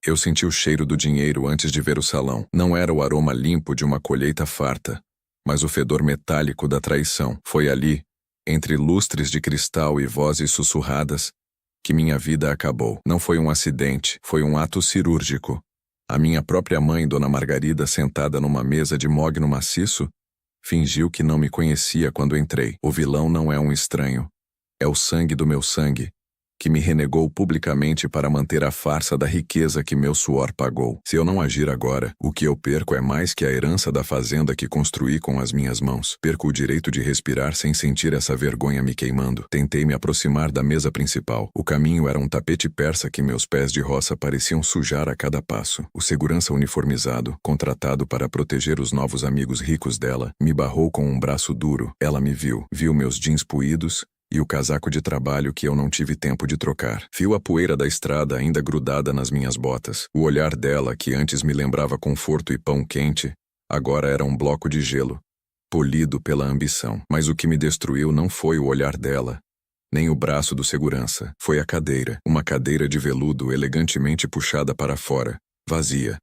Eu senti o cheiro do dinheiro antes de ver o salão. Não era o aroma limpo de uma colheita farta, mas o fedor metálico da traição. Foi ali, entre lustres de cristal e vozes sussurradas, que minha vida acabou. Não foi um acidente, foi um ato cirúrgico. A minha própria mãe, Dona Margarida, sentada numa mesa de mogno maciço, fingiu que não me conhecia quando entrei. O vilão não é um estranho. É o sangue do meu sangue, que me renegou publicamente para manter a farsa da riqueza que meu suor pagou. Se eu não agir agora, o que eu perco é mais que a herança da fazenda que construí com as minhas mãos. Perco o direito de respirar sem sentir essa vergonha me queimando. Tentei me aproximar da mesa principal. O caminho era um tapete persa que meus pés de roça pareciam sujar a cada passo. O segurança uniformizado, contratado para proteger os novos amigos ricos dela, me barrou com um braço duro. Ela me viu meus jeans puídos e o casaco de trabalho que eu não tive tempo de trocar. Viu a poeira da estrada ainda grudada nas minhas botas. O olhar dela, que antes me lembrava conforto e pão quente, agora era um bloco de gelo, polido pela ambição. Mas o que me destruiu não foi o olhar dela, nem o braço do segurança. Foi a cadeira. Uma cadeira de veludo elegantemente puxada para fora, vazia,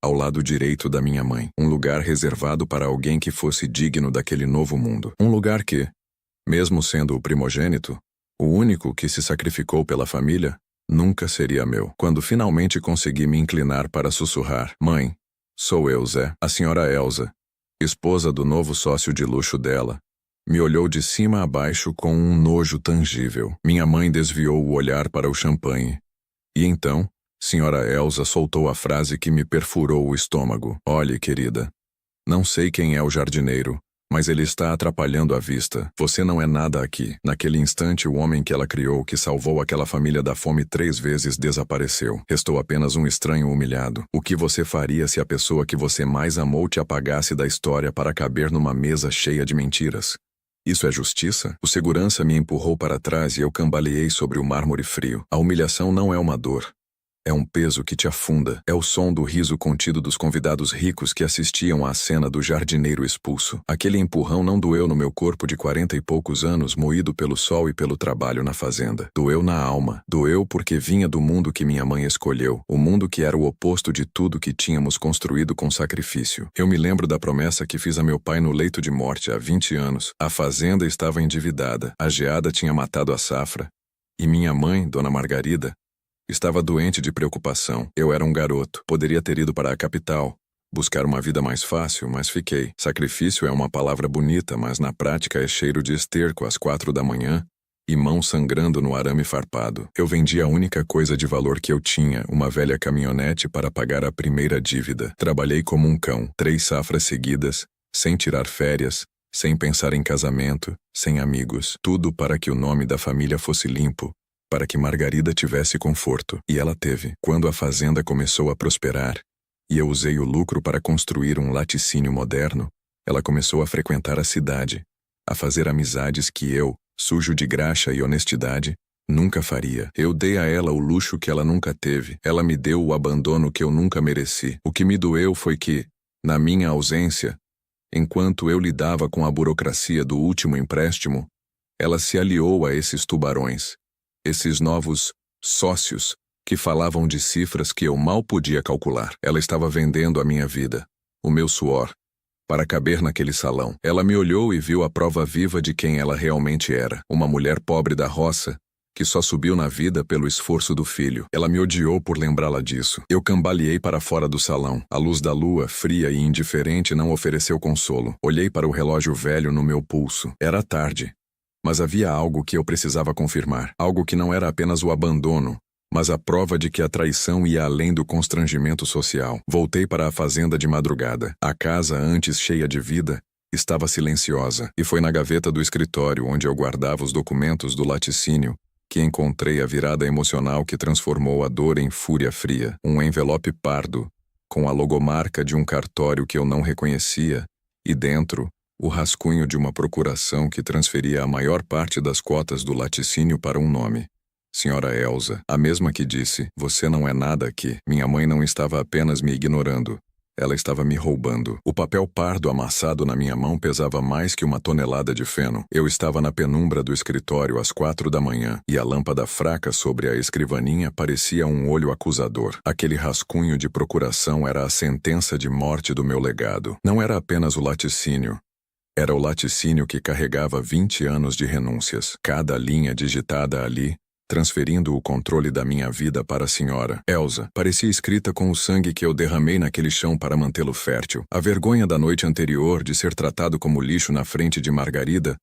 ao lado direito da minha mãe. Um lugar reservado para alguém que fosse digno daquele novo mundo. Um lugar que, mesmo sendo o primogênito, o único que se sacrificou pela família, nunca seria meu. Quando finalmente consegui me inclinar para sussurrar: "Mãe, sou eu, Zé." A senhora Elza, esposa do novo sócio de luxo dela, me olhou de cima a baixo com um nojo tangível. Minha mãe desviou o olhar para o champanhe. E então, senhora Elza soltou a frase que me perfurou o estômago: "Olhe, querida, não sei quem é o jardineiro, mas ele está atrapalhando a vista. Você não é nada aqui." Naquele instante, o homem que ela criou, que salvou aquela família da fome 3 vezes, desapareceu. Restou apenas um estranho humilhado. O que você faria se a pessoa que você mais amou te apagasse da história para caber numa mesa cheia de mentiras? Isso é justiça? O segurança me empurrou para trás e eu cambaleei sobre o mármore frio. A humilhação não é uma dor. É um peso que te afunda. É o som do riso contido dos convidados ricos que assistiam à cena do jardineiro expulso. Aquele empurrão não doeu no meu corpo de 40 e poucos anos, moído pelo sol e pelo trabalho na fazenda. Doeu na alma. Doeu porque vinha do mundo que minha mãe escolheu. O mundo que era o oposto de tudo que tínhamos construído com sacrifício. Eu me lembro da promessa que fiz a meu pai no leito de morte há 20 anos. A fazenda estava endividada. A geada tinha matado a safra. E minha mãe, Dona Margarida, estava doente de preocupação. Eu era um garoto. Poderia ter ido para a capital, buscar uma vida mais fácil, mas fiquei. Sacrifício é uma palavra bonita, mas na prática é cheiro de esterco às 4 da manhã e mão sangrando no arame farpado. Eu vendi a única coisa de valor que eu tinha, uma velha caminhonete, para pagar a primeira dívida. Trabalhei como um cão, 3 safras seguidas, sem tirar férias, sem pensar em casamento, sem amigos. Tudo para que o nome da família fosse limpo, para que Margarida tivesse conforto. E ela teve. Quando a fazenda começou a prosperar, e eu usei o lucro para construir um laticínio moderno, ela começou a frequentar a cidade, a fazer amizades que eu, sujo de graxa e honestidade, nunca faria. Eu dei a ela o luxo que ela nunca teve. Ela me deu o abandono que eu nunca mereci. O que me doeu foi que, na minha ausência, enquanto eu lidava com a burocracia do último empréstimo, ela se aliou a esses tubarões. Esses novos sócios que falavam de cifras que eu mal podia calcular. Ela estava vendendo a minha vida, o meu suor, para caber naquele salão. Ela me olhou e viu a prova viva de quem ela realmente era. Uma mulher pobre da roça, que só subiu na vida pelo esforço do filho. Ela me odiou por lembrá-la disso. Eu cambaleei para fora do salão. A luz da lua, fria e indiferente, não ofereceu consolo. Olhei para o relógio velho no meu pulso. Era tarde. Mas havia algo que eu precisava confirmar. Algo que não era apenas o abandono, mas a prova de que a traição ia além do constrangimento social. Voltei para a fazenda de madrugada. A casa, antes cheia de vida, estava silenciosa. E foi na gaveta do escritório, onde eu guardava os documentos do laticínio, que encontrei a virada emocional que transformou a dor em fúria fria. Um envelope pardo, com a logomarca de um cartório que eu não reconhecia, e dentro, o rascunho de uma procuração que transferia a maior parte das cotas do laticínio para um nome: Senhora Elza, a mesma que disse: "Você não é nada aqui." Minha mãe não estava apenas me ignorando. Ela estava me roubando. O papel pardo amassado na minha mão pesava mais que 1 tonelada de feno. Eu estava na penumbra do escritório às 4 da manhã, e a lâmpada fraca sobre a escrivaninha parecia um olho acusador. Aquele rascunho de procuração era a sentença de morte do meu legado. Não era apenas o laticínio. Era o laticínio que carregava 20 anos de renúncias. Cada linha digitada ali, transferindo o controle da minha vida para a senhora. Elsa parecia escrita com o sangue que eu derramei naquele chão para mantê-lo fértil. A vergonha da noite anterior de ser tratado como lixo na frente de Margarida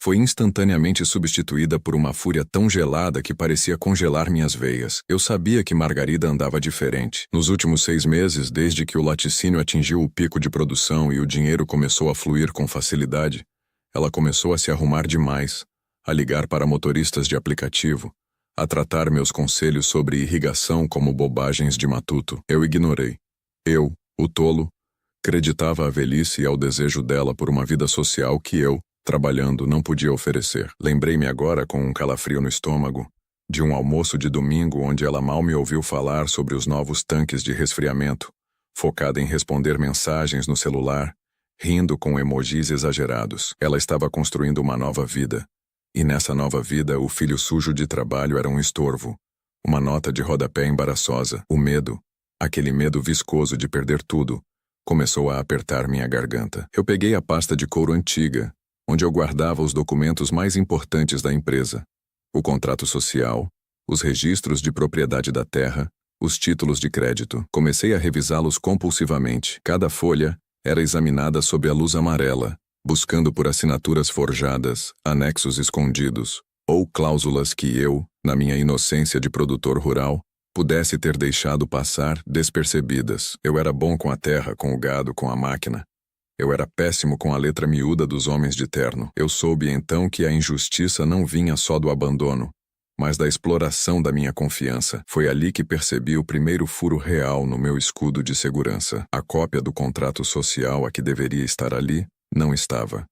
foi instantaneamente substituída por uma fúria tão gelada que parecia congelar minhas veias. Eu sabia que Margarida andava diferente. Nos últimos 6 meses, desde que o laticínio atingiu o pico de produção e o dinheiro começou a fluir com facilidade, ela começou a se arrumar demais, a ligar para motoristas de aplicativo, a tratar meus conselhos sobre irrigação como bobagens de matuto. Eu ignorei. Eu, o tolo, acreditava à velhice e ao desejo dela por uma vida social que eu, trabalhando, não podia oferecer. Lembrei-me agora, com um calafrio no estômago, de um almoço de domingo onde ela mal me ouviu falar sobre os novos tanques de resfriamento, focada em responder mensagens no celular, rindo com emojis exagerados. Ela estava construindo uma nova vida. E nessa nova vida, o filho sujo de trabalho era um estorvo. Uma nota de rodapé embaraçosa. O medo, aquele medo viscoso de perder tudo, começou a apertar minha garganta. Eu peguei a pasta de couro antiga, onde eu guardava os documentos mais importantes da empresa. O contrato social, os registros de propriedade da terra, os títulos de crédito. Comecei a revisá-los compulsivamente. Cada folha era examinada sob a luz amarela, buscando por assinaturas forjadas, anexos escondidos, ou cláusulas que eu, na minha inocência de produtor rural, pudesse ter deixado passar despercebidas. Eu era bom com a terra, com o gado, com a máquina. Eu era péssimo com a letra miúda dos homens de terno. Eu soube então que a injustiça não vinha só do abandono, mas da exploração da minha confiança. Foi ali que percebi o primeiro furo real no meu escudo de segurança. A cópia do contrato social a que deveria estar ali não estava.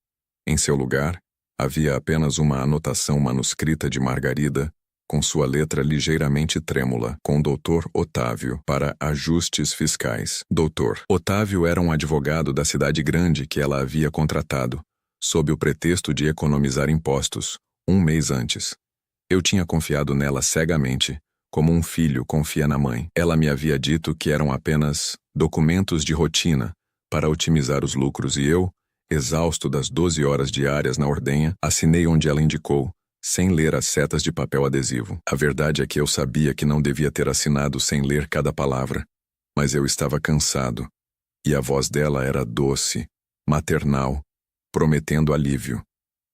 Em seu lugar, havia apenas uma anotação manuscrita de Margarida, com sua letra ligeiramente trêmula, com Dr. Otávio, para ajustes fiscais. Dr. Otávio era um advogado da cidade grande que ela havia contratado, sob o pretexto de economizar impostos, 1 mês antes. Eu tinha confiado nela cegamente, como um filho confia na mãe. Ela me havia dito que eram apenas documentos de rotina para otimizar os lucros e eu, exausto das 12 horas diárias na ordenha, assinei onde ela indicou, sem ler as setas de papel adesivo. A verdade é que eu sabia que não devia ter assinado sem ler cada palavra, mas eu estava cansado, e a voz dela era doce, maternal, prometendo alívio.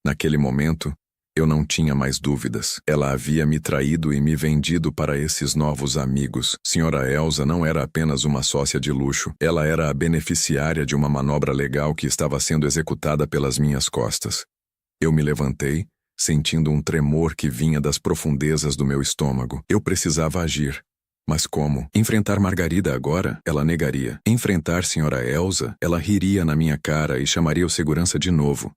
Naquele momento, eu não tinha mais dúvidas. Ela havia me traído e me vendido para esses novos amigos. Senhora Elsa não era apenas uma sócia de luxo. Ela era a beneficiária de uma manobra legal que estava sendo executada pelas minhas costas. Eu me levantei, sentindo um tremor que vinha das profundezas do meu estômago. Eu precisava agir. Mas como? Enfrentar Margarida agora? Ela negaria. Enfrentar Senhora Elsa? Ela riria na minha cara e chamaria o segurança de novo.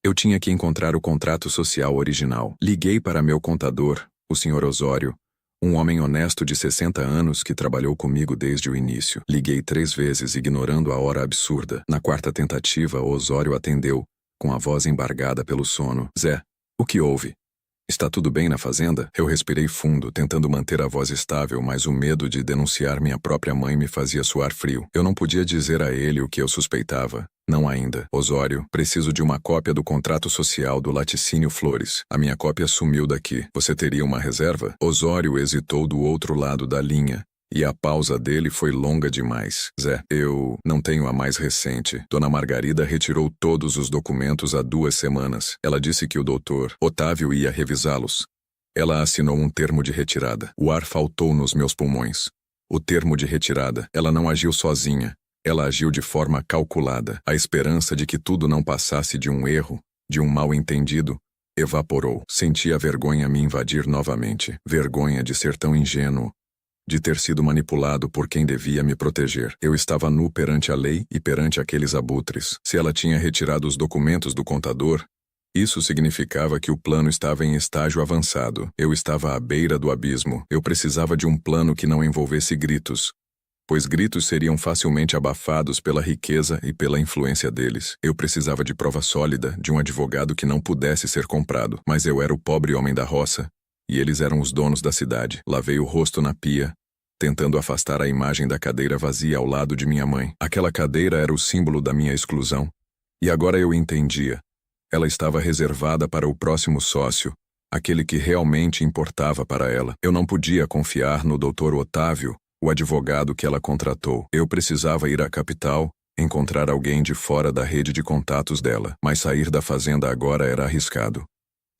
Eu tinha que encontrar o contrato social original. Liguei para meu contador, o Sr. Osório, um homem honesto de 60 anos que trabalhou comigo desde o início. Liguei 3 vezes, ignorando a hora absurda. Na 4ª tentativa, Osório atendeu, com a voz embargada pelo sono. Zé, o que houve? Está tudo bem na fazenda? Eu respirei fundo, tentando manter a voz estável, mas o medo de denunciar minha própria mãe me fazia suar frio. Eu não podia dizer a ele o que eu suspeitava. Não ainda. Osório, preciso de uma cópia do contrato social do laticínio Flores. A minha cópia sumiu daqui. Você teria uma reserva? Osório hesitou do outro lado da linha, e a pausa dele foi longa demais. Zé, eu não tenho a mais recente. Dona Margarida retirou todos os documentos há 2 semanas. Ela disse que o doutor Otávio ia revisá-los. Ela assinou um termo de retirada. O ar faltou nos meus pulmões. O termo de retirada. Ela não agiu sozinha. Ela agiu de forma calculada. A esperança de que tudo não passasse de um erro, de um mal-entendido, evaporou. Senti a vergonha me invadir novamente. Vergonha de ser tão ingênuo, de ter sido manipulado por quem devia me proteger. Eu estava nu perante a lei e perante aqueles abutres. Se ela tinha retirado os documentos do contador, isso significava que o plano estava em estágio avançado. Eu estava à beira do abismo. Eu precisava de um plano que não envolvesse gritos, pois gritos seriam facilmente abafados pela riqueza e pela influência deles. Eu precisava de prova sólida, de um advogado que não pudesse ser comprado, mas eu era o pobre homem da roça, e eles eram os donos da cidade. Lavei o rosto na pia, tentando afastar a imagem da cadeira vazia ao lado de minha mãe. Aquela cadeira era o símbolo da minha exclusão. E agora eu entendia. Ela estava reservada para o próximo sócio, aquele que realmente importava para ela. Eu não podia confiar no Dr. Otávio, o advogado que ela contratou. Eu precisava ir à capital, encontrar alguém de fora da rede de contatos dela. Mas sair da fazenda agora era arriscado.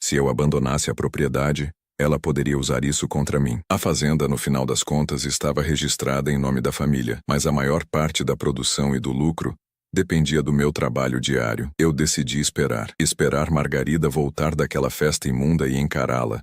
Se eu abandonasse a propriedade, ela poderia usar isso contra mim. A fazenda, no final das contas, estava registrada em nome da família, mas a maior parte da produção e do lucro dependia do meu trabalho diário. Eu decidi esperar. Esperar Margarida voltar daquela festa imunda e encará-la,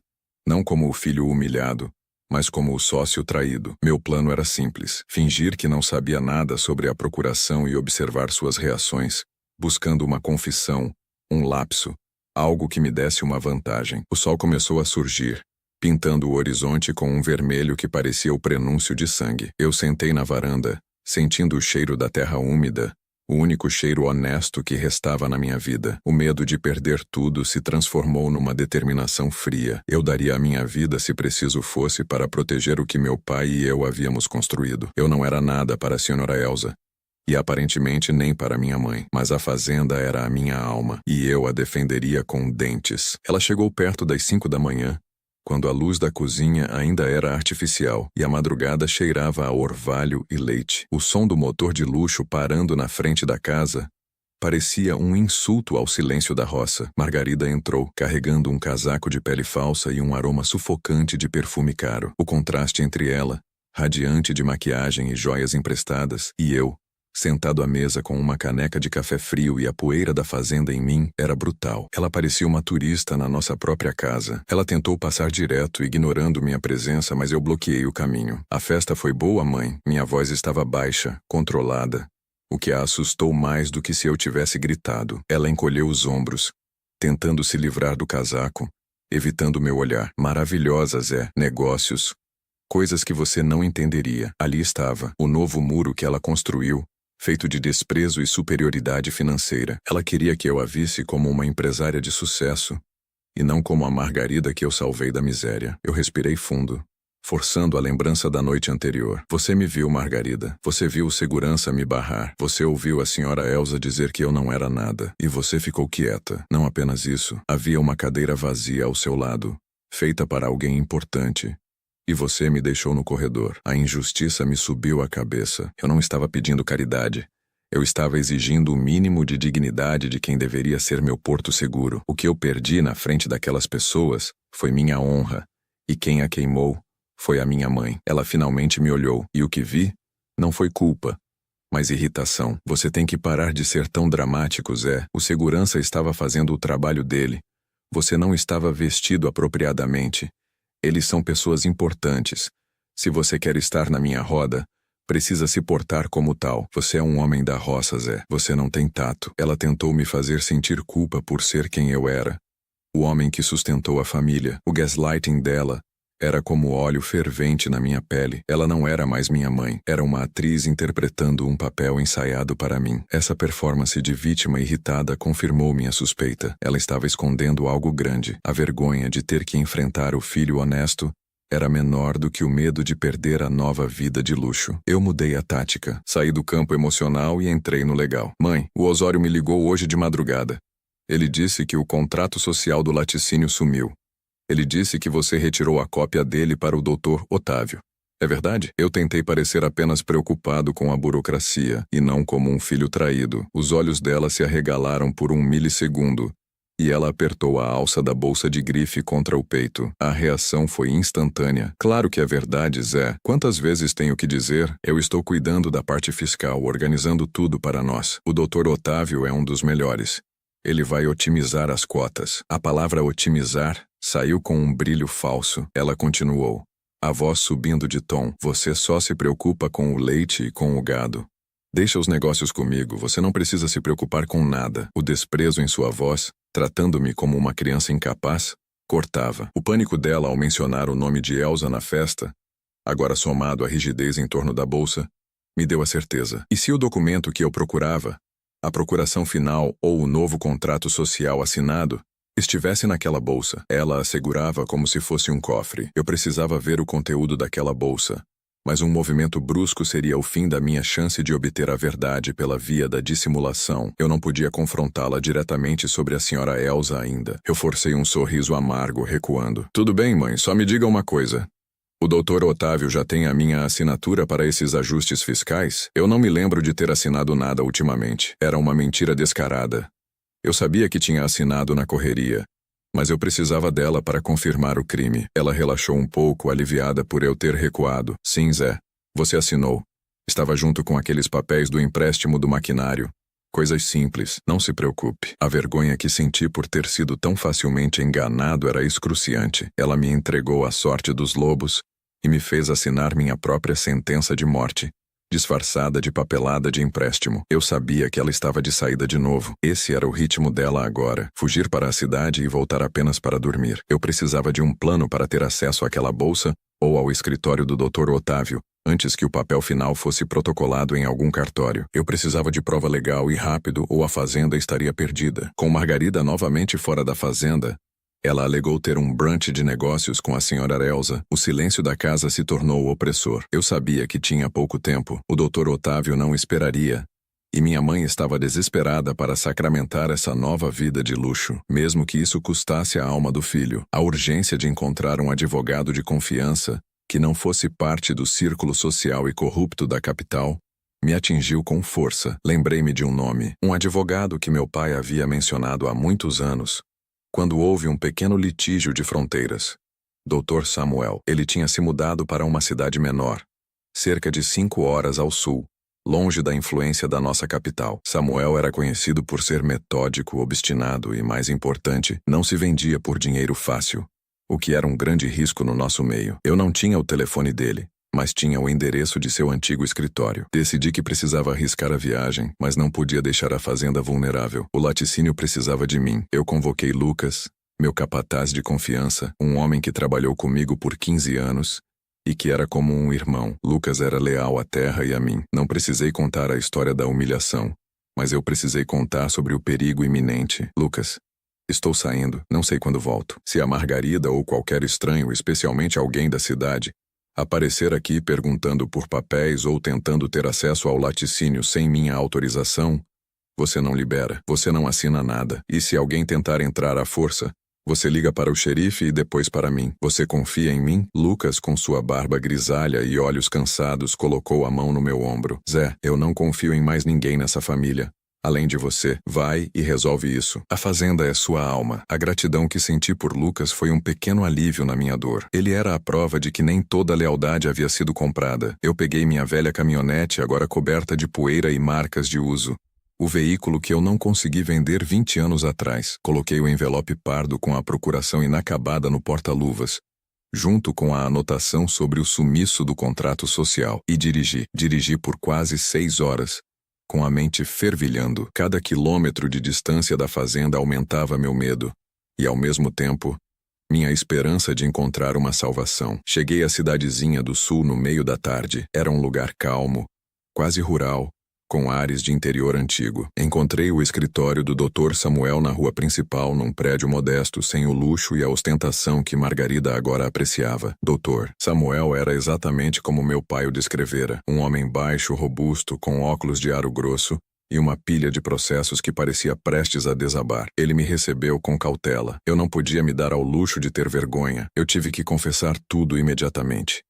não como o filho humilhado, mas como o sócio traído. Meu plano era simples: fingir que não sabia nada sobre a procuração e observar suas reações, buscando uma confissão, um lapso, algo que me desse uma vantagem. O sol começou a surgir, pintando o horizonte com um vermelho que parecia o prenúncio de sangue. Eu sentei na varanda, sentindo o cheiro da terra úmida, o único cheiro honesto que restava na minha vida. O medo de perder tudo se transformou numa determinação fria. Eu daria a minha vida se preciso fosse para proteger o que meu pai e eu havíamos construído. Eu não era nada para a senhora Elsa, e aparentemente nem para minha mãe, mas a fazenda era a minha alma, e eu a defenderia com dentes. Ela chegou perto das 5 da manhã, quando a luz da cozinha ainda era artificial e a madrugada cheirava a orvalho e leite. O som do motor de luxo parando na frente da casa parecia um insulto ao silêncio da roça. Margarida entrou, carregando um casaco de pele falsa e um aroma sufocante de perfume caro. O contraste entre ela, radiante de maquiagem e joias emprestadas, e eu, sentado à mesa com uma caneca de café frio e a poeira da fazenda em mim, era brutal. Ela parecia uma turista na nossa própria casa. Ela tentou passar direto, ignorando minha presença, mas eu bloqueei o caminho. A festa foi boa, mãe. Minha voz estava baixa, controlada, o que a assustou mais do que se eu tivesse gritado. Ela encolheu os ombros, tentando se livrar do casaco, evitando meu olhar. Maravilhosa, Zé. Negócios. Coisas que você não entenderia. Ali estava, o novo muro que ela construiu, feito de desprezo e superioridade financeira. Ela queria que eu a visse como uma empresária de sucesso, e não como a Margarida que eu salvei da miséria. Eu respirei fundo, forçando a lembrança da noite anterior. Você me viu, Margarida. Você viu o segurança me barrar. Você ouviu a senhora Elsa dizer que eu não era nada. E você ficou quieta. Não apenas isso. Havia uma cadeira vazia ao seu lado, feita para alguém importante. E você me deixou no corredor. A injustiça me subiu à cabeça. Eu não estava pedindo caridade. Eu estava exigindo o mínimo de dignidade de quem deveria ser meu porto seguro. O que eu perdi na frente daquelas pessoas foi minha honra. E quem a queimou foi a minha mãe. Ela finalmente me olhou. E o que vi não foi culpa, mas irritação. Você tem que parar de ser tão dramático, Zé. O segurança estava fazendo o trabalho dele. Você não estava vestido apropriadamente. Eles são pessoas importantes. Se você quer estar na minha roda, precisa se portar como tal. Você é um homem da roça, Zé. Você não tem tato. Ela tentou me fazer sentir culpa por ser quem eu era. O homem que sustentou a família. O gaslighting dela era como óleo fervente na minha pele. Ela não era mais minha mãe. Era uma atriz interpretando um papel ensaiado para mim. Essa performance de vítima irritada confirmou minha suspeita. Ela estava escondendo algo grande. A vergonha de ter que enfrentar o filho honesto era menor do que o medo de perder a nova vida de luxo. Eu mudei a tática. Saí do campo emocional e entrei no legal. Mãe, o Osório me ligou hoje de madrugada. Ele disse que o contrato social do laticínio sumiu. Ele disse que você retirou a cópia dele para o Dr. Otávio. É verdade? Eu tentei parecer apenas preocupado com a burocracia, e não como um filho traído. Os olhos dela se arregalaram por um milissegundo, e ela apertou a alça da bolsa de grife contra o peito. A reação foi instantânea. Claro que é verdade, Zé. Quantas vezes tenho que dizer? Eu estou cuidando da parte fiscal, organizando tudo para nós. O Dr. Otávio é um dos melhores. Ele vai otimizar as cotas. A palavra otimizar saiu com um brilho falso. Ela continuou, a voz subindo de tom. Você só se preocupa com o leite e com o gado. Deixa os negócios comigo, você não precisa se preocupar com nada. O desprezo em sua voz, tratando-me como uma criança incapaz, cortava. O pânico dela ao mencionar o nome de Elsa na festa, agora somado à rigidez em torno da bolsa, me deu a certeza. E se o documento que eu procurava, a procuração final ou o novo contrato social assinado, estivesse naquela bolsa? Ela a segurava como se fosse um cofre. Eu precisava ver o conteúdo daquela bolsa. Mas um movimento brusco seria o fim da minha chance de obter a verdade pela via da dissimulação. Eu não podia confrontá-la diretamente sobre a senhora Elsa ainda. Eu forcei um sorriso amargo, recuando. Tudo bem, mãe, só me diga uma coisa. O Dr. Otávio já tem a minha assinatura para esses ajustes fiscais? Eu não me lembro de ter assinado nada ultimamente. Era uma mentira descarada. Eu sabia que tinha assinado na correria, mas eu precisava dela para confirmar o crime. Ela relaxou um pouco, aliviada por eu ter recuado. Sim, Zé. Você assinou. Estava junto com aqueles papéis do empréstimo do maquinário. Coisas simples, não se preocupe. A vergonha que senti por ter sido tão facilmente enganado era excruciante. Ela me entregou à sorte dos lobos e me fez assinar minha própria sentença de morte, disfarçada de papelada de empréstimo. Eu sabia que ela estava de saída de novo. Esse era o ritmo dela agora. Fugir para a cidade e voltar apenas para dormir. Eu precisava de um plano para ter acesso àquela bolsa ou ao escritório do Dr. Otávio, antes que o papel final fosse protocolado em algum cartório. Eu precisava de prova legal e rápido, ou a fazenda estaria perdida. Com Margarida novamente fora da fazenda, ela alegou ter um brunch de negócios com a senhora Elsa. O silêncio da casa se tornou opressor. Eu sabia que tinha pouco tempo. O Dr. Otávio não esperaria. E minha mãe estava desesperada para sacramentar essa nova vida de luxo, mesmo que isso custasse a alma do filho. A urgência de encontrar um advogado de confiança, que não fosse parte do círculo social e corrupto da capital, me atingiu com força. Lembrei-me de um nome. Um advogado que meu pai havia mencionado há muitos anos, quando houve um pequeno litígio de fronteiras. Dr. Samuel. Ele tinha se mudado para uma cidade menor, cerca de 5 horas ao sul, longe da influência da nossa capital. Samuel era conhecido por ser metódico, obstinado e, mais importante, não se vendia por dinheiro fácil, o que era um grande risco no nosso meio. Eu não tinha o telefone dele, mas tinha o endereço de seu antigo escritório. Decidi que precisava arriscar a viagem, mas não podia deixar a fazenda vulnerável. O laticínio precisava de mim. Eu convoquei Lucas, meu capataz de confiança, um homem que trabalhou comigo por 15 anos e que era como um irmão. Lucas era leal à terra e a mim. Não precisei contar a história da humilhação, mas eu precisei contar sobre o perigo iminente. Lucas, estou saindo, não sei quando volto. Se a Margarida ou qualquer estranho, especialmente alguém da cidade, aparecer aqui perguntando por papéis ou tentando ter acesso ao laticínio sem minha autorização, você não libera, você não assina nada. E se alguém tentar entrar à força, você liga para o xerife e depois para mim. Você confia em mim? Lucas, com sua barba grisalha e olhos cansados, colocou a mão no meu ombro. Zé, eu não confio em mais ninguém nessa família. Além de você, vai e resolve isso. A fazenda é sua alma. A gratidão que senti por Lucas foi um pequeno alívio na minha dor. Ele era a prova de que nem toda a lealdade havia sido comprada. Eu peguei minha velha caminhonete, agora coberta de poeira e marcas de uso. O veículo que eu não consegui vender 20 anos atrás. Coloquei o envelope pardo com a procuração inacabada no porta-luvas, junto com a anotação sobre o sumiço do contrato social, e dirigi. Dirigi por quase 6 horas. Com a mente fervilhando. Cada quilômetro de distância da fazenda aumentava meu medo. E, ao mesmo tempo, minha esperança de encontrar uma salvação. Cheguei à cidadezinha do sul no meio da tarde. Era um lugar calmo, quase rural, com ares de interior antigo. Encontrei o escritório do Dr. Samuel na rua principal, num prédio modesto, sem o luxo e a ostentação que Margarida agora apreciava. Dr. Samuel era exatamente como meu pai o descrevera. Um homem baixo, robusto, com óculos de aro grosso e uma pilha de processos que parecia prestes a desabar. Ele me recebeu com cautela. Eu não podia me dar ao luxo de ter vergonha. Eu tive que confessar tudo imediatamente.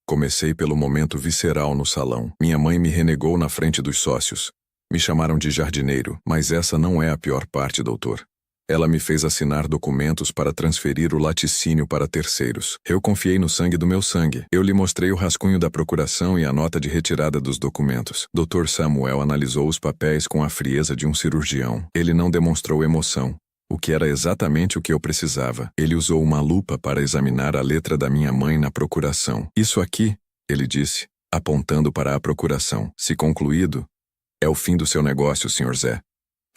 Comecei pelo momento visceral no salão. Minha mãe me renegou na frente dos sócios. Me chamaram de jardineiro, mas essa não é a pior parte, doutor. Ela me fez assinar documentos para transferir o laticínio para terceiros. Eu confiei no sangue do meu sangue. Eu lhe mostrei o rascunho da procuração e a nota de retirada dos documentos. Dr. Samuel analisou os papéis com a frieza de um cirurgião. Ele não demonstrou emoção, o que era exatamente o que eu precisava. Ele usou uma lupa para examinar a letra da minha mãe na procuração. Isso aqui, ele disse, apontando para a procuração. Se concluído, é o fim do seu negócio, Sr. Zé.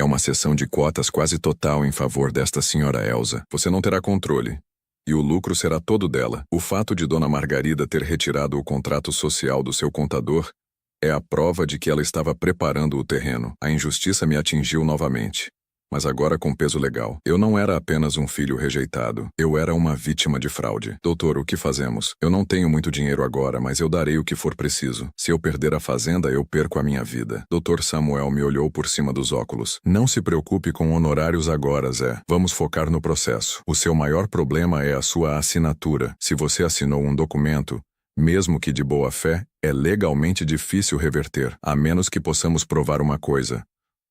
É uma cessão de cotas quase total em favor desta senhora Elsa. Você não terá controle, e o lucro será todo dela. O fato de Dona Margarida ter retirado o contrato social do seu contador É a prova de que ela estava preparando o terreno. A injustiça me atingiu novamente. Mas agora com peso legal. Eu não era apenas um filho rejeitado. Eu era uma vítima de fraude. Doutor, o que fazemos? Eu não tenho muito dinheiro agora, mas eu darei o que for preciso. Se eu perder a fazenda, eu perco a minha vida. Dr. Samuel me olhou por cima dos óculos. Não se preocupe com honorários agora, Zé. Vamos focar no processo. O seu maior problema é a sua assinatura. Se você assinou um documento, mesmo que de boa fé, é legalmente difícil reverter, a menos que possamos provar uma coisa: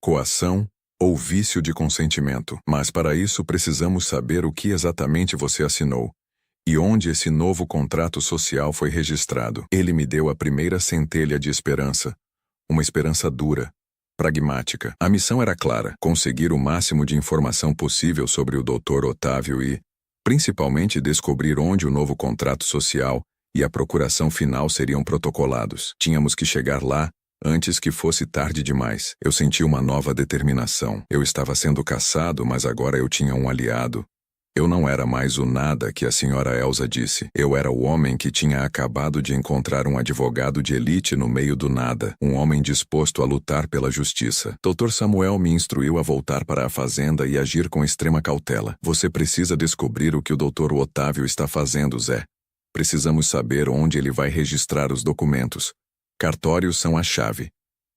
coação ou vício de consentimento. Mas para isso precisamos saber o que exatamente você assinou e onde esse novo contrato social foi registrado. Ele me deu a primeira centelha de esperança. Uma esperança dura, pragmática. A missão era clara: conseguir o máximo de informação possível sobre o Dr. Otávio e, principalmente, descobrir onde o novo contrato social e a procuração final seriam protocolados. Tínhamos que chegar lá antes que fosse tarde demais. Eu senti uma nova determinação. Eu estava sendo caçado, mas agora eu tinha um aliado. Eu não era mais o nada que a senhora Elsa disse. Eu era o homem que tinha acabado de encontrar um advogado de elite no meio do nada, um homem disposto a lutar pela justiça. Dr. Samuel me instruiu a voltar para a fazenda e agir com extrema cautela. Você precisa descobrir o que o Dr. Otávio está fazendo, Zé. Precisamos saber onde ele vai registrar os documentos. Cartórios são a chave.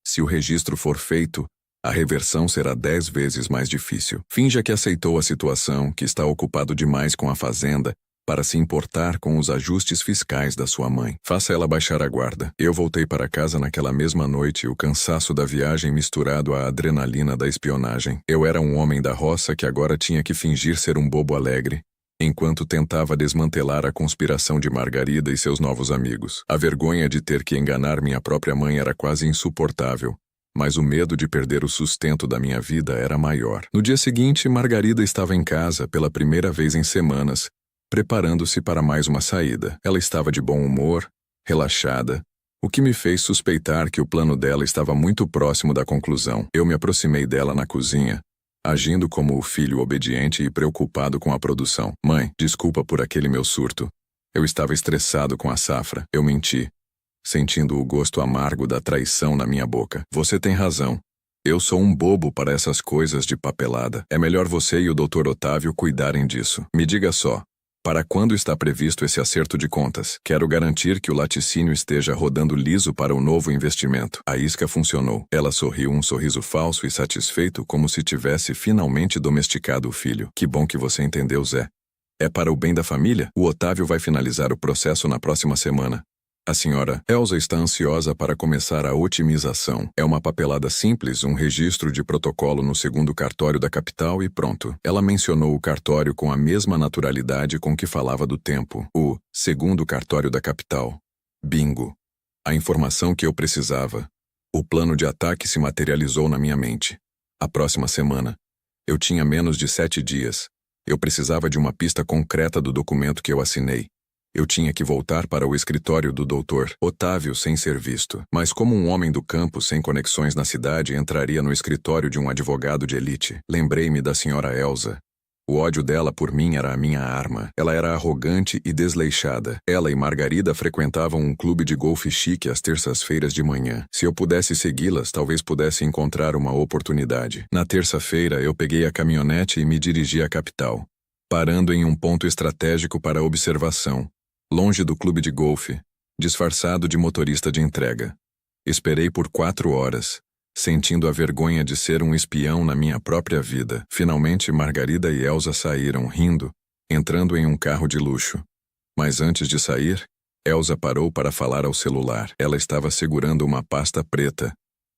Se o registro for feito, a reversão será 10 vezes mais difícil. Finja que aceitou a situação, que está ocupado demais com a fazenda para se importar com os ajustes fiscais da sua mãe. Faça ela baixar a guarda. Eu voltei para casa naquela mesma noite, o cansaço da viagem misturado à adrenalina da espionagem. Eu era um homem da roça que agora tinha que fingir ser um bobo alegre, enquanto tentava desmantelar a conspiração de Margarida e seus novos amigos. A vergonha de ter que enganar minha própria mãe era quase insuportável, mas o medo de perder o sustento da minha vida era maior. No dia seguinte, Margarida estava em casa pela primeira vez em semanas, preparando-se para mais uma saída. Ela estava de bom humor, relaxada, o que me fez suspeitar que o plano dela estava muito próximo da conclusão. Eu me aproximei dela na cozinha, agindo como o filho obediente e preocupado com a produção. Mãe, desculpa por aquele meu surto. Eu estava estressado com a safra. Eu menti, sentindo o gosto amargo da traição na minha boca. Você tem razão. Eu sou um bobo para essas coisas de papelada. É melhor você e o Dr. Otávio cuidarem disso. Me diga só, para quando está previsto esse acerto de contas? Quero garantir que o laticínio esteja rodando liso para o novo investimento. A isca funcionou. Ela sorriu um sorriso falso e satisfeito, como se tivesse finalmente domesticado o filho. Que bom que você entendeu, Zé. É para o bem da família? O Otávio vai finalizar o processo na próxima semana. A senhora Elsa está ansiosa para começar a otimização. É uma papelada simples, um registro de protocolo no segundo cartório da capital e pronto. Ela mencionou o cartório com a mesma naturalidade com que falava do tempo. O segundo cartório da capital. Bingo. A informação que eu precisava. O plano de ataque se materializou na minha mente. A próxima semana. Eu tinha menos de 7 dias. Eu precisava de uma pista concreta do documento que eu assinei. Eu tinha que voltar para o escritório do Dr. Otávio sem ser visto. Mas como um homem do campo sem conexões na cidade entraria no escritório de um advogado de elite? Lembrei-me da senhora Elsa. O ódio dela por mim era a minha arma. Ela era arrogante e desleixada. Ela e Margarida frequentavam um clube de golfe chique às terças-feiras de manhã. Se eu pudesse segui-las, talvez pudesse encontrar uma oportunidade. Na terça-feira, eu peguei a caminhonete e me dirigi à capital, parando em um ponto estratégico para observação, longe do clube de golfe, disfarçado de motorista de entrega. Esperei por 4 horas, sentindo a vergonha de ser um espião na minha própria vida. Finalmente, Margarida e Elsa saíram, rindo, entrando em um carro de luxo. Mas antes de sair, Elsa parou para falar ao celular. Ela estava segurando uma pasta preta,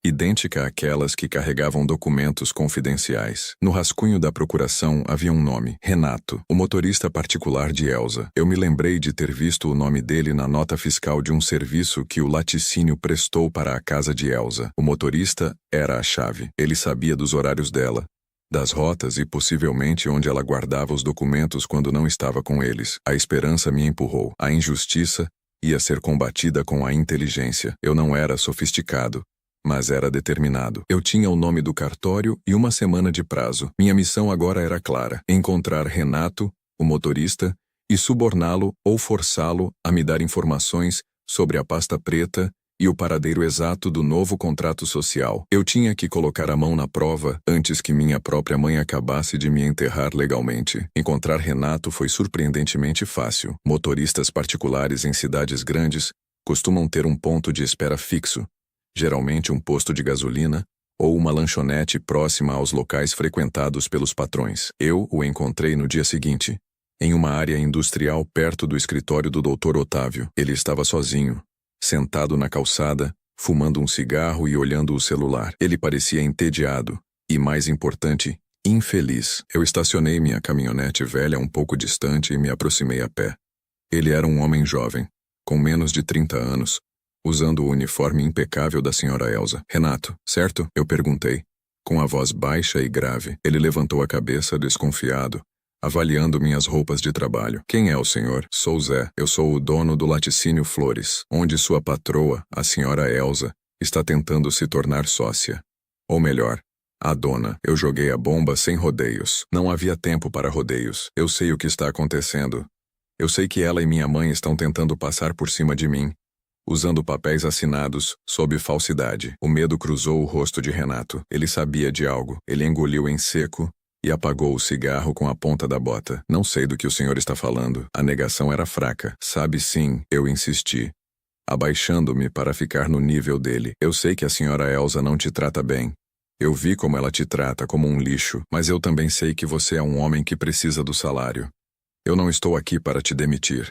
idêntica àquelas que carregavam documentos confidenciais. No rascunho da procuração havia um nome: Renato, o motorista particular de Elsa. Eu me lembrei de ter visto o nome dele na nota fiscal de um serviço que o laticínio prestou para a casa de Elsa. O motorista era a chave. Ele sabia dos horários dela, das rotas e possivelmente onde ela guardava os documentos quando não estava com eles. A esperança me empurrou. A injustiça ia ser combatida com a inteligência. Eu não era sofisticado, mas era determinado. Eu tinha o nome do cartório e uma semana de prazo. Minha missão agora era clara: encontrar Renato, o motorista, e suborná-lo ou forçá-lo a me dar informações sobre a pasta preta e o paradeiro exato do novo contrato social. Eu tinha que colocar a mão na prova antes que minha própria mãe acabasse de me enterrar legalmente. Encontrar Renato foi surpreendentemente fácil. Motoristas particulares em cidades grandes costumam ter um ponto de espera fixo, geralmente um posto de gasolina ou uma lanchonete próxima aos locais frequentados pelos patrões. Eu o encontrei no dia seguinte, em uma área industrial perto do escritório do Dr. Otávio. Ele estava sozinho, sentado na calçada, fumando um cigarro e olhando o celular. Ele parecia entediado e, mais importante, infeliz. Eu estacionei minha caminhonete velha um pouco distante e me aproximei a pé. Ele era um homem jovem, com menos de 30 anos, usando o uniforme impecável da senhora Elsa. Renato, certo? Eu perguntei, com a voz baixa e grave. Ele levantou a cabeça desconfiado, avaliando minhas roupas de trabalho. Quem é o senhor? Sou Zé. Eu sou o dono do laticínio Flores, onde sua patroa, a senhora Elsa, está tentando se tornar sócia. Ou melhor, a dona. Eu joguei a bomba sem rodeios. Não havia tempo para rodeios. Eu sei o que está acontecendo. Eu sei que ela e minha mãe estão tentando passar por cima de mim, usando papéis assinados, sob falsidade. O medo cruzou o rosto de Renato. Ele sabia de algo. Ele engoliu em seco e apagou o cigarro com a ponta da bota. Não sei do que o senhor está falando. A negação era fraca. Sabe sim, eu insisti, abaixando-me para ficar no nível dele. Eu sei que a senhora Elsa não te trata bem. Eu vi como ela te trata, como um lixo, mas eu também sei que você é um homem que precisa do salário. Eu não estou aqui para te demitir.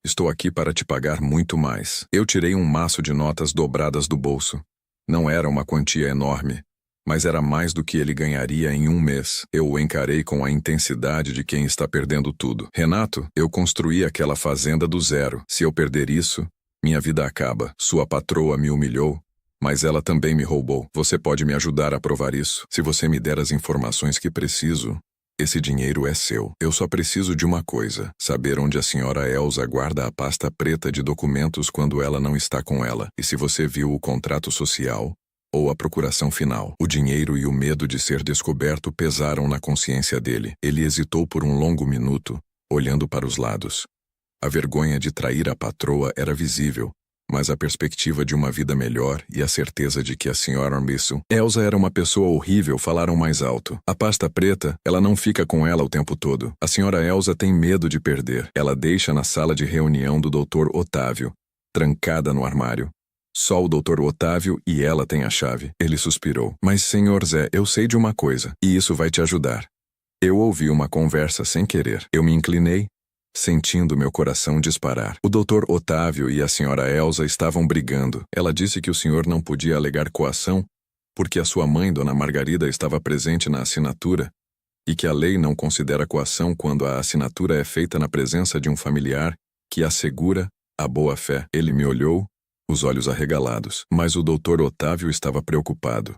Estou aqui para te pagar muito mais. Eu tirei um maço de notas dobradas do bolso. Não era uma quantia enorme, mas era mais do que ele ganharia em um mês. Eu o encarei com a intensidade de quem está perdendo tudo. Renato, eu construí aquela fazenda do zero. Se eu perder isso, minha vida acaba. Sua patroa me humilhou, mas ela também me roubou. Você pode me ajudar a provar isso? Se você me der as informações que preciso, esse dinheiro é seu. Eu só preciso de uma coisa: saber onde a senhora Elsa guarda a pasta preta de documentos quando ela não está com ela, e se você viu o contrato social ou a procuração final. O dinheiro e o medo de ser descoberto pesaram na consciência dele. Ele hesitou por um longo minuto, olhando para os lados. A vergonha de trair a patroa era visível, mas a perspectiva de uma vida melhor e a certeza de que a senhora Missel Elsa era uma pessoa horrível falaram mais alto. A pasta preta, ela não fica com ela o tempo todo. A senhora Elsa tem medo de perder. Ela deixa na sala de reunião do Dr. Otávio, trancada no armário. Só o Dr. Otávio e ela têm a chave. Ele suspirou. Mas, senhor Zé, eu sei de uma coisa, e isso vai te ajudar. Eu ouvi uma conversa sem querer. Eu me inclinei, sentindo meu coração disparar. O Dr. Otávio e a senhora Elsa estavam brigando. Ela disse que o senhor não podia alegar coação porque a sua mãe, Dona Margarida, estava presente na assinatura e que a lei não considera coação quando a assinatura é feita na presença de um familiar que assegura a boa-fé. Ele me olhou, os olhos arregalados, mas o Dr. Otávio estava preocupado.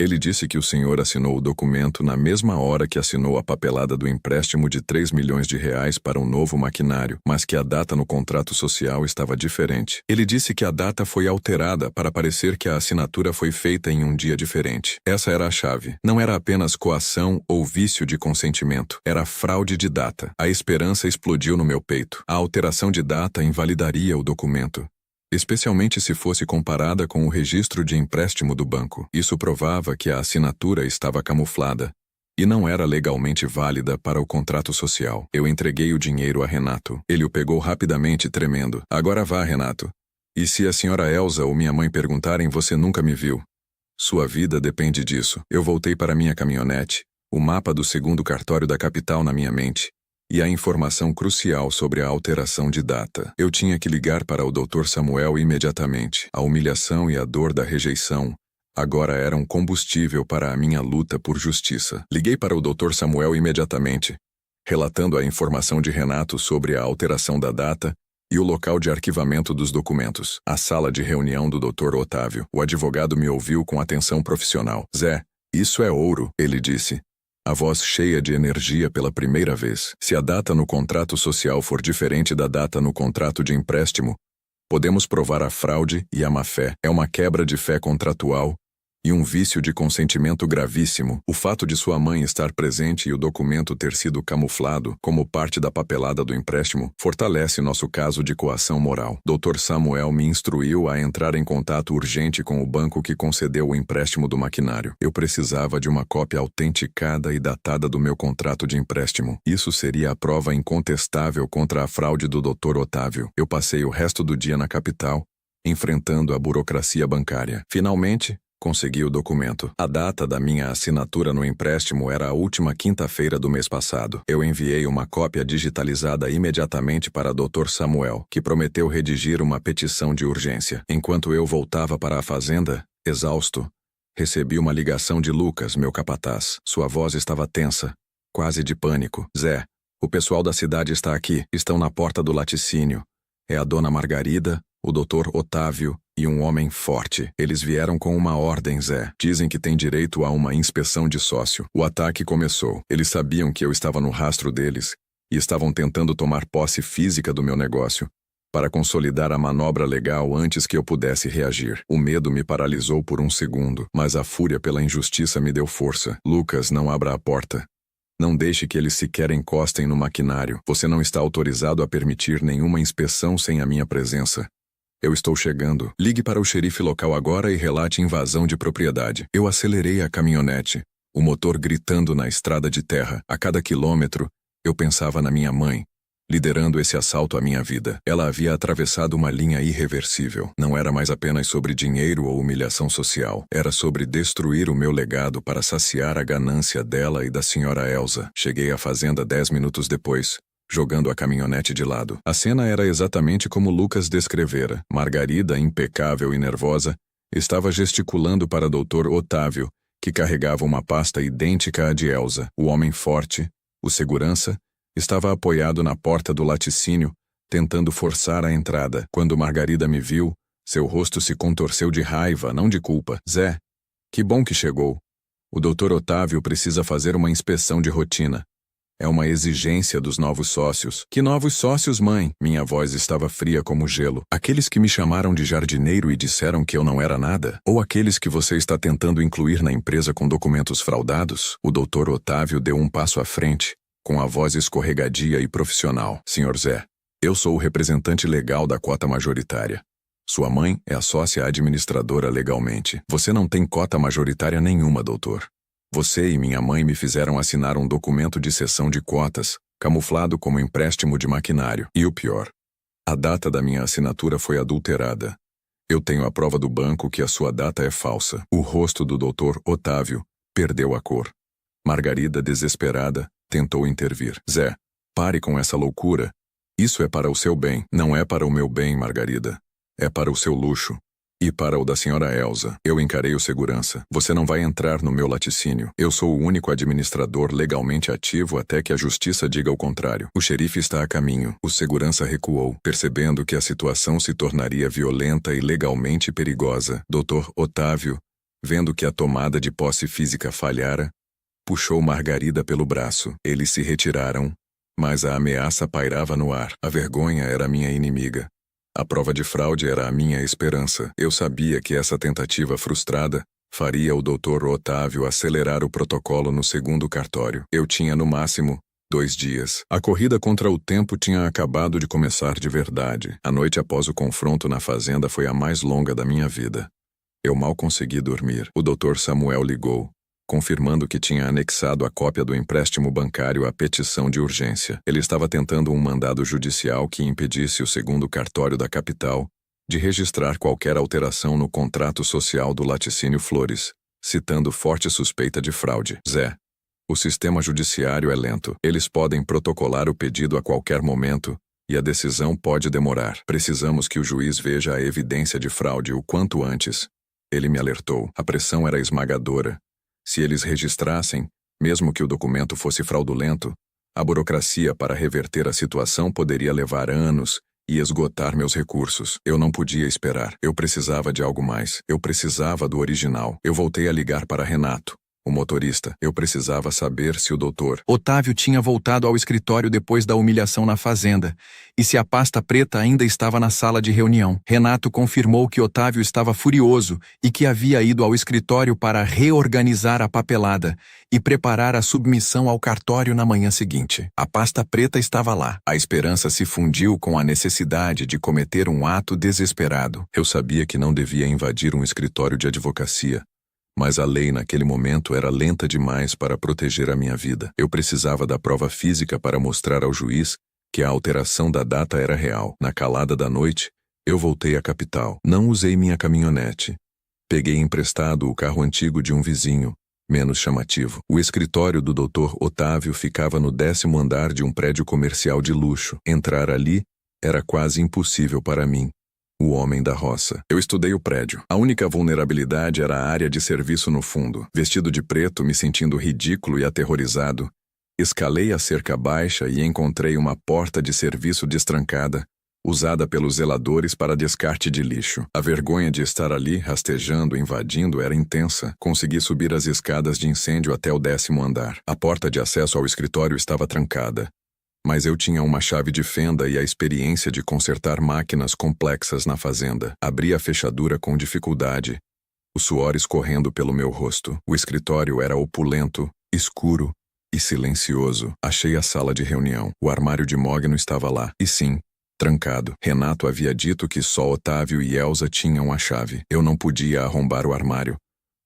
Ele disse que o senhor assinou o documento na mesma hora que assinou a papelada do empréstimo de 3 milhões de reais para um novo maquinário, mas que a data no contrato social estava diferente. Ele disse que a data foi alterada para parecer que a assinatura foi feita em um dia diferente. Essa era a chave. Não era apenas coação ou vício de consentimento. Era fraude de data. A esperança explodiu no meu peito. A alteração de data invalidaria o documento, especialmente se fosse comparada com o registro de empréstimo do banco. Isso provava que a assinatura estava camuflada e não era legalmente válida para o contrato social. Eu entreguei o dinheiro a Renato. Ele o pegou rapidamente, tremendo. Agora vá, Renato. E se a senhora Elsa ou minha mãe perguntarem, você nunca me viu. Sua vida depende disso. Eu voltei para minha caminhonete, o mapa do segundo cartório da capital na minha mente, e a informação crucial sobre a alteração de data. Eu tinha que ligar para o Dr. Samuel imediatamente. A humilhação e a dor da rejeição agora eram combustível para a minha luta por justiça. Liguei para o Dr. Samuel imediatamente, relatando a informação de Renato sobre a alteração da data e o local de arquivamento dos documentos. A sala de reunião do Dr. Otávio. O advogado me ouviu com atenção profissional. Zé, isso é ouro, ele disse, a voz cheia de energia pela primeira vez. Se a data no contrato social for diferente da data no contrato de empréstimo, podemos provar a fraude e a má-fé. É uma quebra de fé contratual E um vício de consentimento gravíssimo. O fato de sua mãe estar presente e o documento ter sido camuflado como parte da papelada do empréstimo fortalece nosso caso de coação moral. Dr. Samuel me instruiu a entrar em contato urgente com o banco que concedeu o empréstimo do maquinário. Eu precisava de uma cópia autenticada e datada do meu contrato de empréstimo. Isso seria a prova incontestável contra a fraude do Dr. Otávio. Eu passei o resto do dia na capital, enfrentando a burocracia bancária. Finalmente, consegui o documento. A data da minha assinatura no empréstimo era a última quinta-feira do mês passado. Eu enviei uma cópia digitalizada imediatamente para Dr. Samuel, que prometeu redigir uma petição de urgência. Enquanto eu voltava para a fazenda, exausto, recebi uma ligação de Lucas, meu capataz. Sua voz estava tensa, quase de pânico. Zé, o pessoal da cidade está aqui. Estão na porta do laticínio. É a dona Margarida, o Dr. Otávio e um homem forte. Eles vieram com uma ordem, Zé. Dizem que tem direito a uma inspeção de sócio. O ataque começou. Eles sabiam que eu estava no rastro deles e estavam tentando tomar posse física do meu negócio para consolidar a manobra legal antes que eu pudesse reagir. O medo me paralisou por um segundo, mas a fúria pela injustiça me deu força. Lucas, não abra a porta. Não deixe que eles sequer encostem no maquinário. Você não está autorizado a permitir nenhuma inspeção sem a minha presença. Eu estou chegando. Ligue para o xerife local agora e relate invasão de propriedade. Eu acelerei a caminhonete, o motor gritando na estrada de terra. A cada quilômetro, eu pensava na minha mãe, liderando esse assalto à minha vida. Ela havia atravessado uma linha irreversível. Não era mais apenas sobre dinheiro ou humilhação social. Era sobre destruir o meu legado para saciar a ganância dela e da senhora Elsa. Cheguei à fazenda 10 minutos depois, jogando a caminhonete de lado. A cena era exatamente como Lucas descrevera. Margarida, impecável e nervosa, estava gesticulando para Dr. Otávio, que carregava uma pasta idêntica à de Elsa. O homem forte, o segurança, estava apoiado na porta do laticínio, tentando forçar a entrada. Quando Margarida me viu, seu rosto se contorceu de raiva, não de culpa. Zé, que bom que chegou. O Dr. Otávio precisa fazer uma inspeção de rotina. É uma exigência dos novos sócios. Que novos sócios, mãe? Minha voz estava fria como gelo. Aqueles que me chamaram de jardineiro e disseram que eu não era nada? Ou aqueles que você está tentando incluir na empresa com documentos fraudados? O Dr. Otávio deu um passo à frente, com a voz escorregadia e profissional. Senhor Zé, eu sou o representante legal da cota majoritária. Sua mãe é a sócia administradora legalmente. Você não tem cota majoritária nenhuma, doutor. Você e minha mãe me fizeram assinar um documento de cessão de cotas, camuflado como empréstimo de maquinário. E o pior, a data da minha assinatura foi adulterada. Eu tenho a prova do banco que a sua data é falsa. O rosto do Dr. Otávio perdeu a cor. Margarida, desesperada, tentou intervir. Zé, pare com essa loucura. Isso é para o seu bem. Não é para o meu bem, Margarida. É para o seu luxo. E para o da senhora Elsa. Eu encarei o segurança. Você não vai entrar no meu laticínio. Eu sou o único administrador legalmente ativo até que a justiça diga o contrário. O xerife está a caminho. O segurança recuou, percebendo que a situação se tornaria violenta e legalmente perigosa. Dr. Otávio, vendo que a tomada de posse física falhara, puxou Margarida pelo braço. Eles se retiraram, mas a ameaça pairava no ar. A vergonha era minha inimiga. A prova de fraude era a minha esperança. Eu sabia que essa tentativa frustrada faria o Dr. Otávio acelerar o protocolo no segundo cartório. Eu tinha, no máximo, 2 dias. A corrida contra o tempo tinha acabado de começar de verdade. A noite após o confronto na fazenda foi a mais longa da minha vida. Eu mal consegui dormir. O Dr. Samuel ligou, confirmando que tinha anexado a cópia do empréstimo bancário à petição de urgência. Ele estava tentando um mandado judicial que impedisse o segundo cartório da capital de registrar qualquer alteração no contrato social do laticínio Flores, citando forte suspeita de fraude. Zé, o sistema judiciário é lento. Eles podem protocolar o pedido a qualquer momento e a decisão pode demorar. Precisamos que o juiz veja a evidência de fraude o quanto antes. Ele me alertou. A pressão era esmagadora. Se eles registrassem, mesmo que o documento fosse fraudulento, a burocracia para reverter a situação poderia levar anos e esgotar meus recursos. Eu não podia esperar. Eu precisava de algo mais. Eu precisava do original. Eu voltei a ligar para Renato, O motorista. Eu precisava saber se o doutor Otávio tinha voltado ao escritório depois da humilhação na fazenda, e se a pasta preta ainda estava na sala de reunião. Renato confirmou que Otávio estava furioso e que havia ido ao escritório para reorganizar a papelada e preparar a submissão ao cartório na manhã seguinte. A pasta preta estava lá. A esperança se fundiu com a necessidade de cometer um ato desesperado. Eu sabia que não devia invadir um escritório de advocacia, mas a lei naquele momento era lenta demais para proteger a minha vida. Eu precisava da prova física para mostrar ao juiz que a alteração da data era real. Na calada da noite, eu voltei à capital. Não usei minha caminhonete. Peguei emprestado o carro antigo de um vizinho, menos chamativo. O escritório do Dr. Otávio ficava no 10º andar de um prédio comercial de luxo. Entrar ali era quase impossível para mim, o homem da roça. Eu estudei o prédio. A única vulnerabilidade era a área de serviço no fundo. Vestido de preto, me sentindo ridículo e aterrorizado, escalei a cerca baixa e encontrei uma porta de serviço destrancada, usada pelos zeladores para descarte de lixo. A vergonha de estar ali, rastejando, invadindo, era intensa. Consegui subir as escadas de incêndio até o 10º andar. A porta de acesso ao escritório estava trancada, mas eu tinha uma chave de fenda e a experiência de consertar máquinas complexas na fazenda. Abri a fechadura com dificuldade, o suor escorrendo pelo meu rosto. O escritório era opulento, escuro e silencioso. Achei a sala de reunião. O armário de mogno estava lá. E sim, trancado. Renato havia dito que só Otávio e Elsa tinham a chave. Eu não podia arrombar o armário,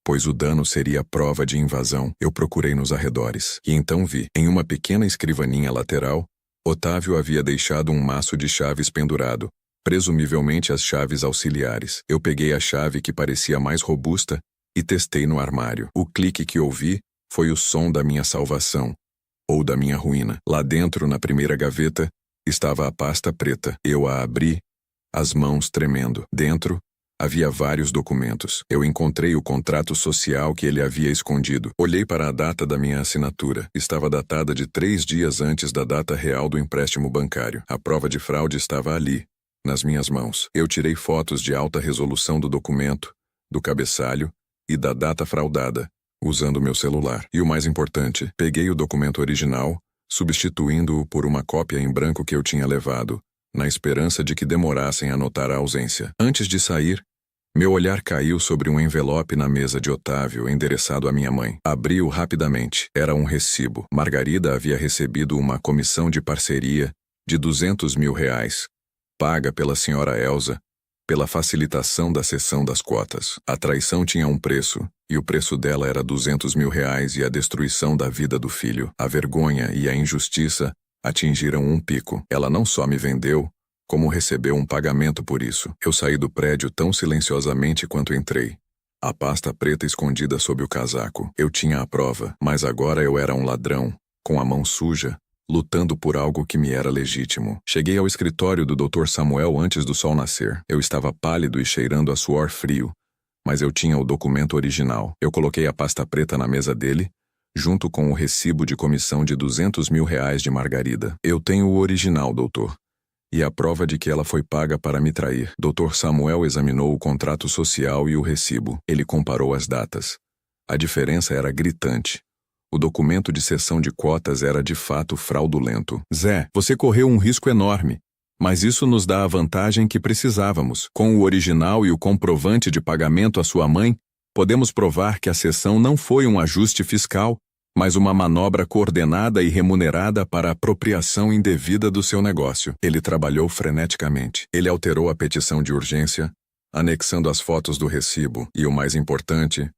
pois o dano seria prova de invasão. Eu procurei nos arredores, e então vi, em uma pequena escrivaninha lateral, Otávio havia deixado um maço de chaves pendurado, presumivelmente as chaves auxiliares. Eu peguei a chave que parecia mais robusta e testei no armário. O clique que ouvi foi o som da minha salvação, ou da minha ruína. Lá dentro, na primeira gaveta, estava a pasta preta. Eu a abri, as mãos tremendo. Dentro, havia vários documentos. Eu encontrei o contrato social que ele havia escondido. Olhei para a data da minha assinatura. Estava datada de 3 dias antes da data real do empréstimo bancário. A prova de fraude estava ali, nas minhas mãos. Eu tirei fotos de alta resolução do documento, do cabeçalho e da data fraudada, usando meu celular. E o mais importante, peguei o documento original, substituindo-o por uma cópia em branco que eu tinha levado, na esperança de que demorassem a notar a ausência. Antes de sair, meu olhar caiu sobre um envelope na mesa de Otávio endereçado à minha mãe. Abri-o rapidamente. Era um recibo. Margarida havia recebido uma comissão de parceria de R$200 mil, paga pela senhora Elsa, pela facilitação da cessão das cotas. A traição tinha um preço, e o preço dela era R$200 mil e a destruição da vida do filho. A vergonha e a injustiça atingiram um pico. Ela não só me vendeu, como recebeu um pagamento por isso. Eu saí do prédio tão silenciosamente quanto entrei. A pasta preta escondida sob o casaco. Eu tinha a prova, mas agora eu era um ladrão, com a mão suja, lutando por algo que me era legítimo. Cheguei ao escritório do Dr. Samuel antes do sol nascer. Eu estava pálido e cheirando a suor frio, mas eu tinha o documento original. Eu coloquei a pasta preta na mesa dele, junto com o recibo de comissão de R$200 mil de Margarida. Eu tenho o original, doutor, e a prova de que ela foi paga para me trair. Dr. Samuel examinou o contrato social e o recibo. Ele comparou as datas. A diferença era gritante. O documento de cessão de cotas era de fato fraudulento. Zé, você correu um risco enorme, mas isso nos dá a vantagem que precisávamos. Com o original e o comprovante de pagamento à sua mãe, podemos provar que a cessão não foi um ajuste fiscal, mas uma manobra coordenada e remunerada para a apropriação indevida do seu negócio. Ele trabalhou freneticamente. Ele alterou a petição de urgência, anexando as fotos do recibo e, o mais importante,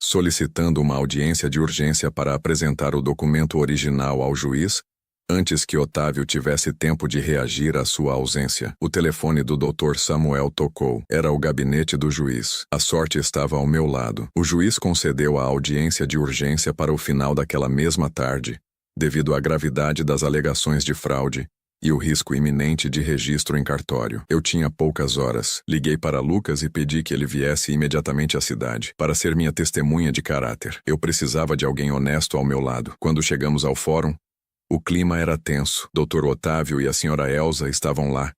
solicitando uma audiência de urgência para apresentar o documento original ao juiz, antes que Otávio tivesse tempo de reagir à sua ausência. O telefone do Dr. Samuel tocou. Era o gabinete do juiz. A sorte estava ao meu lado. O juiz concedeu a audiência de urgência para o final daquela mesma tarde, devido à gravidade das alegações de fraude e o risco iminente de registro em cartório. Eu tinha poucas horas. Liguei para Lucas e pedi que ele viesse imediatamente à cidade, para ser minha testemunha de caráter. Eu precisava de alguém honesto ao meu lado. Quando chegamos ao fórum, o clima era tenso. Dr. Otávio e a senhora Elsa estavam lá,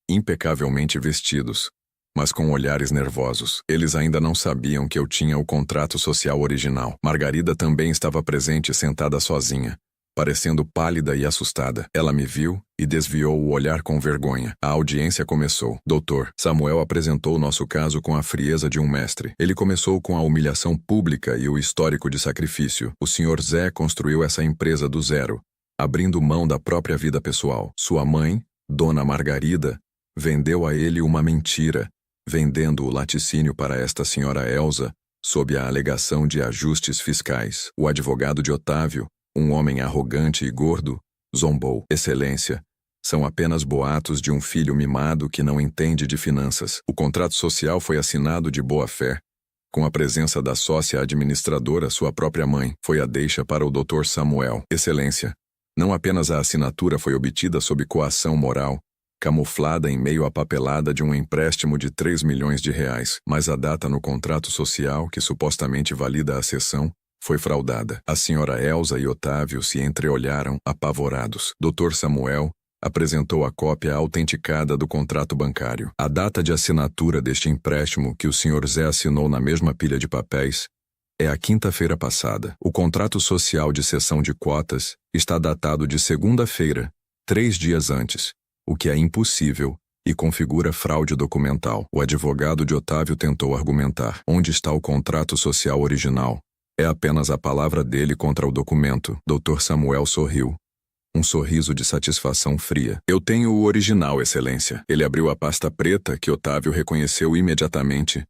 impecavelmente vestidos, mas com olhares nervosos. Eles ainda não sabiam que eu tinha o contrato social original. Margarida também estava presente, sentada sozinha, parecendo pálida e assustada. Ela me viu e desviou o olhar com vergonha. A audiência começou. Doutor, Samuel apresentou nosso caso com a frieza de um mestre. Ele começou com a humilhação pública e o histórico de sacrifício. O Sr. Zé construiu essa empresa do zero, abrindo mão da própria vida pessoal. Sua mãe, Dona Margarida, vendeu a ele uma mentira, vendendo o laticínio para esta senhora Elsa, sob a alegação de ajustes fiscais. O advogado de Otávio, um homem arrogante e gordo, zombou. Excelência, são apenas boatos de um filho mimado que não entende de finanças. O contrato social foi assinado de boa fé, com a presença da sócia administradora, sua própria mãe. Foi a deixa para o Dr. Samuel. Excelência, não apenas a assinatura foi obtida sob coação moral, camuflada em meio à papelada de um empréstimo de 3 milhões de reais, mas a data no contrato social, que supostamente valida a cessão, foi fraudada. A senhora Elsa e Otávio se entreolharam, apavorados. Dr. Samuel apresentou a cópia autenticada do contrato bancário. A data de assinatura deste empréstimo, que o Sr. Zé assinou na mesma pilha de papéis, é a quinta-feira passada. O contrato social de cessão de cotas está datado de segunda-feira, 3 dias antes, o que é impossível e configura fraude documental. O advogado de Otávio tentou argumentar. Onde está o contrato social original? É apenas a palavra dele contra o documento. Dr. Samuel sorriu. Um sorriso de satisfação fria. Eu tenho o original, Excelência. Ele abriu a pasta preta, que Otávio reconheceu imediatamente,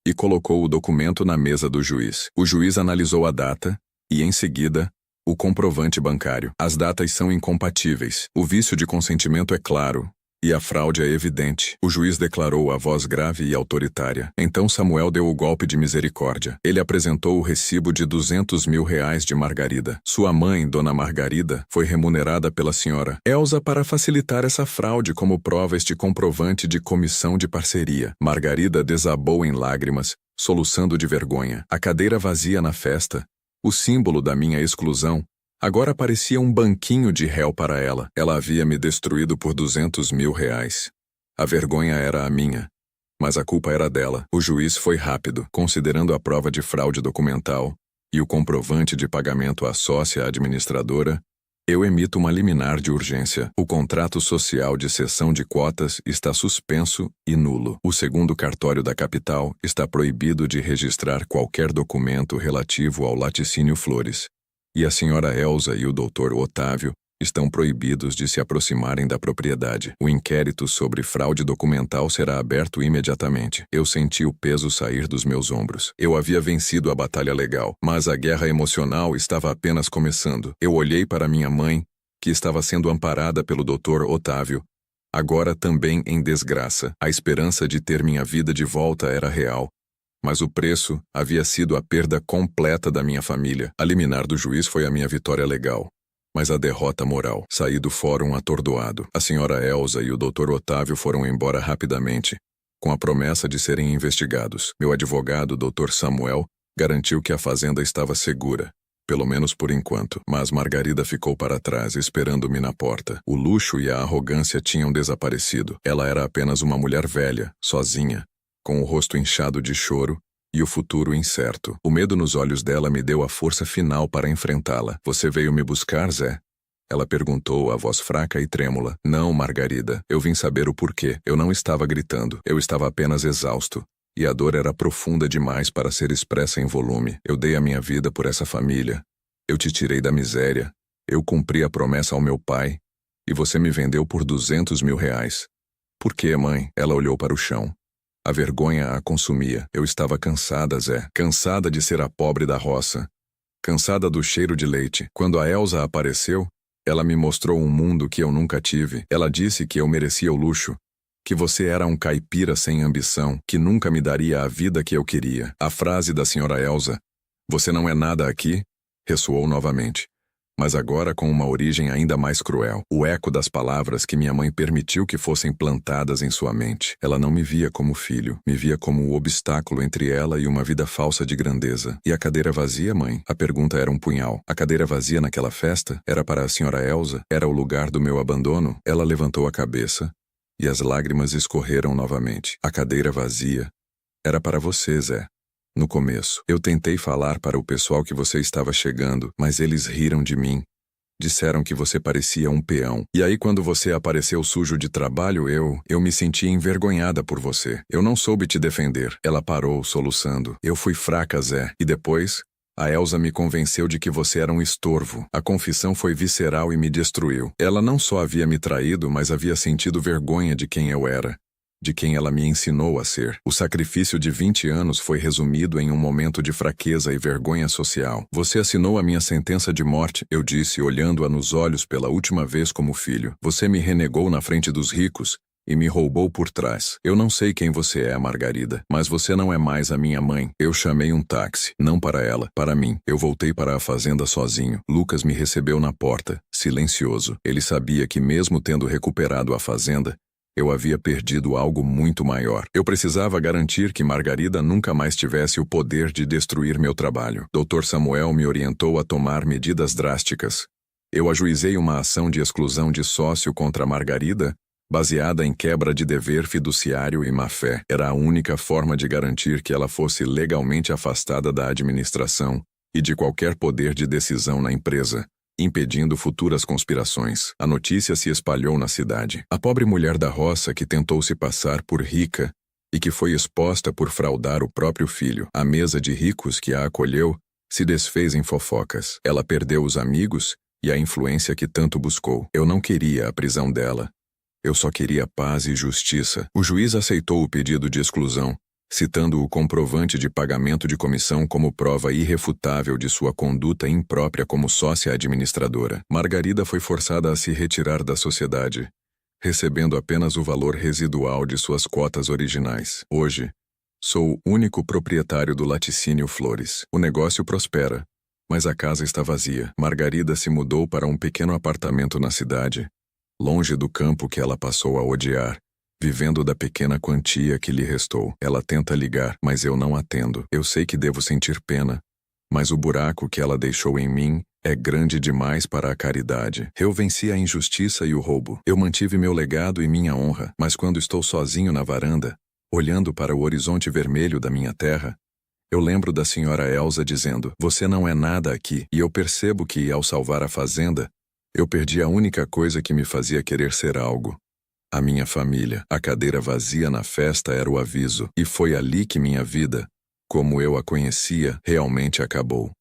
e colocou o documento na mesa do juiz. O juiz analisou a data e, em seguida, o comprovante bancário. As datas são incompatíveis. O vício de consentimento é claro e a fraude é evidente. O juiz declarou a voz grave e autoritária. Então Samuel deu o golpe de misericórdia. Ele apresentou o recibo de 200 mil reais de Margarida. Sua mãe, Dona Margarida, foi remunerada pela senhora Elsa para facilitar essa fraude, como prova este comprovante de comissão de parceria. Margarida desabou em lágrimas, soluçando de vergonha. A cadeira vazia na festa, o símbolo da minha exclusão, agora parecia um banquinho de réu para ela. Ela havia me destruído por 200 mil reais. A vergonha era a minha, mas a culpa era dela. O juiz foi rápido, considerando a prova de fraude documental e o comprovante de pagamento à sócia administradora. Eu emito uma liminar de urgência. O contrato social de cessão de cotas está suspenso e nulo. O segundo cartório da capital está proibido de registrar qualquer documento relativo ao laticínio Flores. E a senhora Elsa e o Dr. Otávio estão proibidos de se aproximarem da propriedade. O inquérito sobre fraude documental será aberto imediatamente. Eu senti o peso sair dos meus ombros. Eu havia vencido a batalha legal, mas a guerra emocional estava apenas começando. Eu olhei para minha mãe, que estava sendo amparada pelo Dr. Otávio, agora também em desgraça. A esperança de ter minha vida de volta era real, mas o preço havia sido a perda completa da minha família. A liminar do juiz foi a minha vitória legal, mas a derrota moral. Saí do fórum atordoado. A senhora Elsa e o Dr. Otávio foram embora rapidamente, com a promessa de serem investigados. Meu advogado, Dr. Samuel, garantiu que a fazenda estava segura, pelo menos por enquanto. Mas Margarida ficou para trás, esperando-me na porta. O luxo e a arrogância tinham desaparecido. Ela era apenas uma mulher velha, sozinha, com o rosto inchado de choro e o futuro incerto. O medo nos olhos dela me deu a força final para enfrentá-la. Você veio me buscar, Zé? Ela perguntou, a voz fraca e trêmula. Não, Margarida. Eu vim saber o porquê. Eu não estava gritando. Eu estava apenas exausto. E a dor era profunda demais para ser expressa em volume. Eu dei a minha vida por essa família. Eu te tirei da miséria. Eu cumpri a promessa ao meu pai. E você me vendeu por 200 mil reais. Por quê, mãe? Ela olhou para o chão. A vergonha a consumia. Eu estava cansada, Zé. Cansada de ser a pobre da roça. Cansada do cheiro de leite. Quando a Elsa apareceu, ela me mostrou um mundo que eu nunca tive. Ela disse que eu merecia o luxo, que você era um caipira sem ambição, que nunca me daria a vida que eu queria. A frase da senhora Elsa, "Você não é nada aqui", ressoou novamente, mas agora com uma origem ainda mais cruel. O eco das palavras que minha mãe permitiu que fossem plantadas em sua mente. Ela não me via como filho, me via como o obstáculo entre ela e uma vida falsa de grandeza. E a cadeira vazia, mãe? A pergunta era um punhal. A cadeira vazia naquela festa era para a senhora Elsa? Era o lugar do meu abandono? Ela levantou a cabeça, E as lágrimas escorreram novamente. A cadeira vazia. Era para você, Zé. No começo, eu tentei falar para o pessoal que você estava chegando, mas eles riram de mim. Disseram que você parecia um peão. E aí quando você apareceu sujo de trabalho, eu me senti envergonhada por você. Eu não soube te defender. Ela parou, soluçando. Eu fui fraca, Zé. E depois, a Elsa me convenceu de que você era um estorvo. A confissão foi visceral e me destruiu. Ela não só havia me traído, mas havia sentido vergonha de quem eu era. De quem ela me ensinou a ser. O sacrifício de 20 anos foi resumido em um momento de fraqueza e vergonha social. Você assinou a minha sentença de morte, eu disse, olhando-a nos olhos pela última vez como filho. Você me renegou na frente dos ricos e me roubou por trás. Eu não sei quem você é, Margarida, mas você não é mais a minha mãe. Eu chamei um táxi, não para ela, para mim. Eu voltei para a fazenda sozinho. Lucas me recebeu na porta, silencioso. Ele sabia que mesmo tendo recuperado a fazenda, eu havia perdido algo muito maior. Eu precisava garantir que Margarida nunca mais tivesse o poder de destruir meu trabalho. Dr. Samuel me orientou a tomar medidas drásticas. Eu ajuizei uma ação de exclusão de sócio contra Margarida, baseada em quebra de dever fiduciário e má-fé. Era a única forma de garantir que ela fosse legalmente afastada da administração e de qualquer poder de decisão na empresa, impedindo futuras conspirações. A notícia se espalhou na cidade. A pobre mulher da roça que tentou se passar por rica e que foi exposta por fraudar o próprio filho. A mesa de ricos que a acolheu se desfez em fofocas. Ela perdeu os amigos e a influência que tanto buscou. Eu não queria a prisão dela. Eu só queria paz e justiça. O juiz aceitou o pedido de exclusão, citando o comprovante de pagamento de comissão como prova irrefutável de sua conduta imprópria como sócia administradora. Margarida foi forçada a se retirar da sociedade, recebendo apenas o valor residual de suas cotas originais. Hoje, sou o único proprietário do laticínio Flores. O negócio prospera, mas a casa está vazia. Margarida se mudou para um pequeno apartamento na cidade, longe do campo que ela passou a odiar, vivendo da pequena quantia que lhe restou. Ela tenta ligar, mas eu não atendo. Eu sei que devo sentir pena, mas o buraco que ela deixou em mim é grande demais para a caridade. Eu venci a injustiça e o roubo. Eu mantive meu legado e minha honra, mas quando estou sozinho na varanda, olhando para o horizonte vermelho da minha terra, eu lembro da senhora Elsa dizendo, você não é nada aqui, e eu percebo que, ao salvar a fazenda, eu perdi a única coisa que me fazia querer ser algo. A minha família. A cadeira vazia na festa era o aviso, e foi ali que minha vida, como eu a conhecia, realmente acabou.